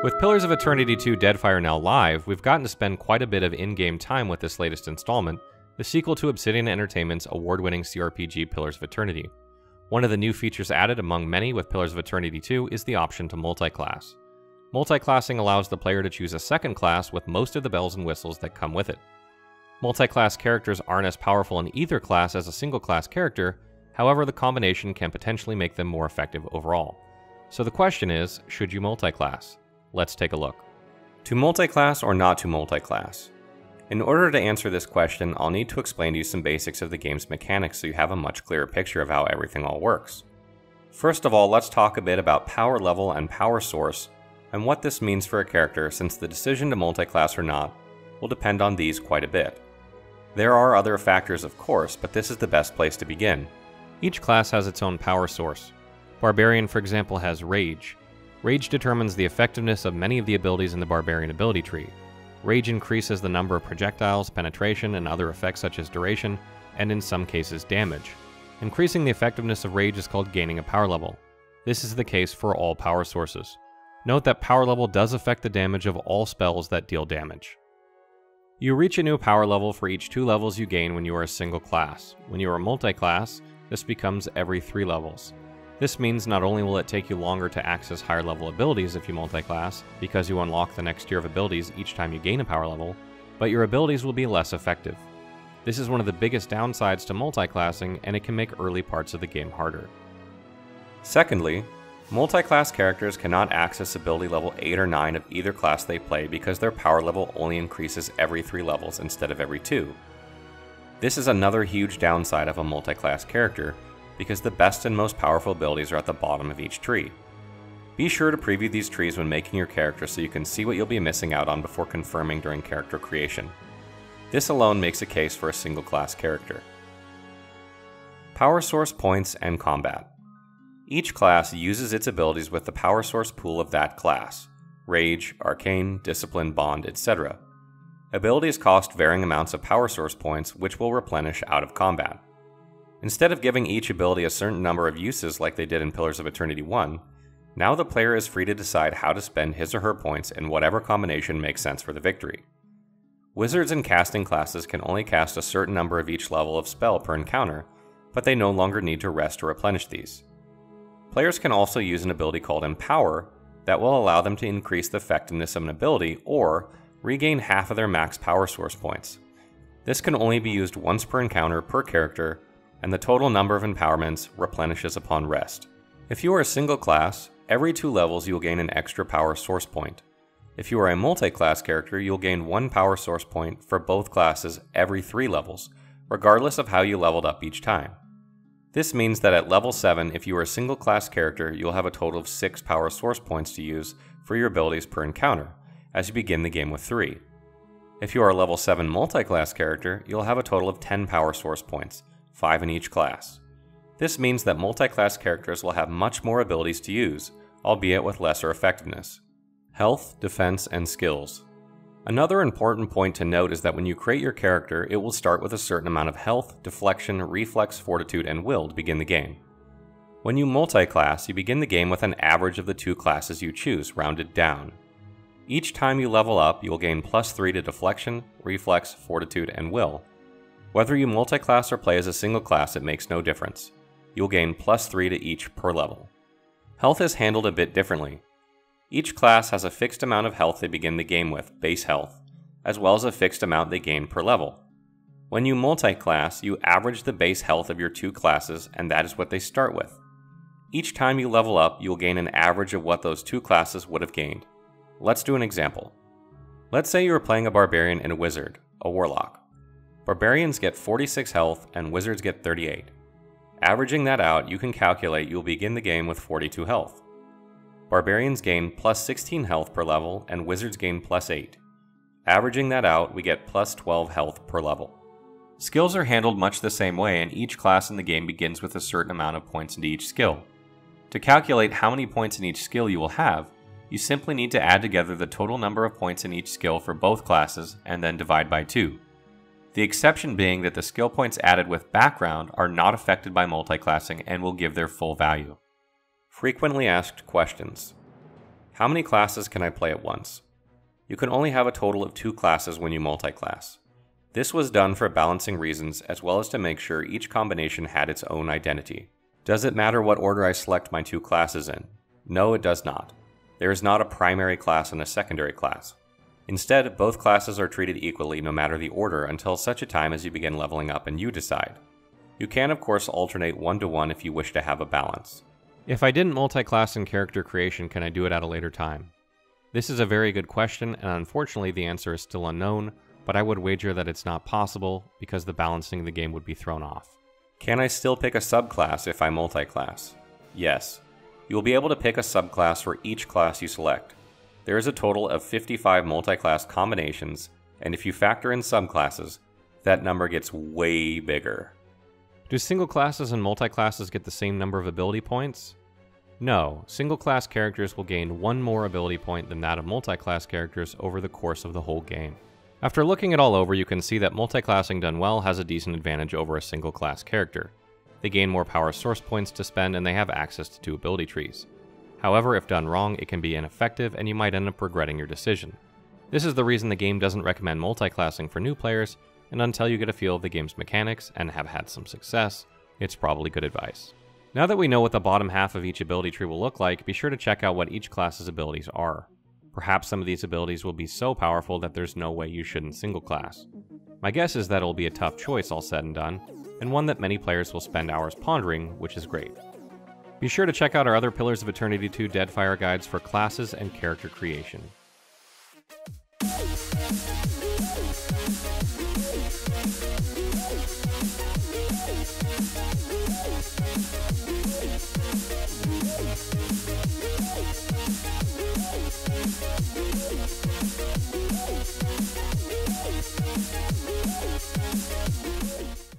With Pillars of Eternity 2 Deadfire now live, we've gotten to spend quite a bit of in-game time with this latest installment, the sequel to Obsidian Entertainment's award-winning CRPG Pillars of Eternity. One of the new features added among many with Pillars of Eternity 2 is the option to multiclass. Multiclassing allows the player to choose a second class with most of the bells and whistles that come with it. Multiclass characters aren't as powerful in either class as a single class character, however the combination can potentially make them more effective overall. So the question is, should you multiclass? Let's take a look. To multiclass or not to multiclass? In order to answer this question, I'll need to explain to you some basics of the game's mechanics so you have a much clearer picture of how everything all works. First of all, let's talk a bit about power level and power source, and what this means for a character, since the decision to multiclass or not will depend on these quite a bit. There are other factors of course, but this is the best place to begin. Each class has its own power source. Barbarian, for example, has Rage. Rage determines the effectiveness of many of the abilities in the Barbarian ability tree. Rage increases the number of projectiles, penetration, and other effects such as duration, and in some cases damage. Increasing the effectiveness of Rage is called gaining a power level. This is the case for all power sources. Note that power level does affect the damage of all spells that deal damage. You reach a new power level for each 2 levels you gain when you are a single class. When you are multi-class, this becomes every 3 levels. This means not only will it take you longer to access higher level abilities if you multiclass, because you unlock the next tier of abilities each time you gain a power level, but your abilities will be less effective. This is one of the biggest downsides to multiclassing, and it can make early parts of the game harder. Secondly, multiclass characters cannot access ability level 8 or 9 of either class they play because their power level only increases every 3 levels instead of every 2. This is another huge downside of a multiclass character, because the best and most powerful abilities are at the bottom of each tree. Be sure to preview these trees when making your character so you can see what you'll be missing out on before confirming during character creation. This alone makes a case for a single class character. Power source points and combat. Each class uses its abilities with the power source pool of that class: Rage, Arcane, Discipline, Bond, etc. Abilities cost varying amounts of power source points, which will replenish out of combat. Instead of giving each ability a certain number of uses like they did in Pillars of Eternity 1, now the player is free to decide how to spend his or her points in whatever combination makes sense for the victory. Wizards and casting classes can only cast a certain number of each level of spell per encounter, but they no longer need to rest or replenish these. Players can also use an ability called Empower that will allow them to increase the effectiveness of an ability or regain half of their max power source points. This can only be used once per encounter per character, and the total number of empowerments replenishes upon rest. If you are a single class, every 2 levels you'll gain an extra power source point. If you are a multi-class character, you'll gain 1 power source point for both classes every 3 levels, regardless of how you leveled up each time. This means that at level 7, if you are a single class character, you'll have a total of 6 power source points to use for your abilities per encounter, as you begin the game with 3. If you are a level 7 multi-class character, you'll have a total of 10 power source points, 5 in each class. This means that multi-class characters will have much more abilities to use, albeit with lesser effectiveness. Health, defense, and skills. Another important point to note is that when you create your character, it will start with a certain amount of health, deflection, reflex, fortitude, and will to begin the game. When you multi-class, you begin the game with an average of the 2 classes you choose, rounded down. Each time you level up, you will gain +3 to deflection, reflex, fortitude, and will. Whether you multi-class or play as a single class, it makes no difference. You'll gain +3 to each per level. Health is handled a bit differently. Each class has a fixed amount of health they begin the game with, base health, as well as a fixed amount they gain per level. When you multi-class, you average the base health of your 2 classes, and that is what they start with. Each time you level up, you'll gain an average of what those 2 classes would have gained. Let's do an example. Let's say you are playing a Barbarian and a Wizard, a Warlock. Barbarians get 46 health and Wizards get 38. Averaging that out, you can calculate you'll begin the game with 42 health. Barbarians gain +16 health per level and Wizards gain +8. Averaging that out, we get +12 health per level. Skills are handled much the same way, and each class in the game begins with a certain amount of points into each skill. To calculate how many points in each skill you will have, you simply need to add together the total number of points in each skill for both classes and then divide by 2. The exception being that the skill points added with background are not affected by multiclassing and will give their full value. Frequently asked questions. How many classes can I play at once? You can only have a total of 2 classes when you multiclass. This was done for balancing reasons as well as to make sure each combination had its own identity. Does it matter what order I select my 2 classes in? No, it does not. There is not a primary class and a secondary class. Instead, both classes are treated equally no matter the order until such a time as you begin leveling up and you decide. You can of course alternate 1-to-1 if you wish to have a balance. If I didn't multiclass in character creation, can I do it at a later time? This is a very good question, and unfortunately the answer is still unknown, but I would wager that it's not possible because the balancing of the game would be thrown off. Can I still pick a subclass if I multiclass? Yes. You will be able to pick a subclass for each class you select. There is a total of 55 multiclass combinations, and if you factor in subclasses, that number gets way bigger. Do single classes and multiclasses get the same number of ability points? No, single class characters will gain 1 more ability point than that of multiclass characters over the course of the whole game. After looking it all over, you can see that multiclassing done well has a decent advantage over a single class character. They gain more power source points to spend and they have access to 2 ability trees. However, if done wrong, it can be ineffective and you might end up regretting your decision. This is the reason the game doesn't recommend multiclassing for new players, and until you get a feel of the game's mechanics and have had some success, it's probably good advice. Now that we know what the bottom half of each ability tree will look like, be sure to check out what each class's abilities are. Perhaps some of these abilities will be so powerful that there's no way you shouldn't single class. My guess is that it'll be a tough choice all said and done, and one that many players will spend hours pondering, which is great. Be sure to check out our other Pillars of Eternity 2 Deadfire guides for classes and character creation.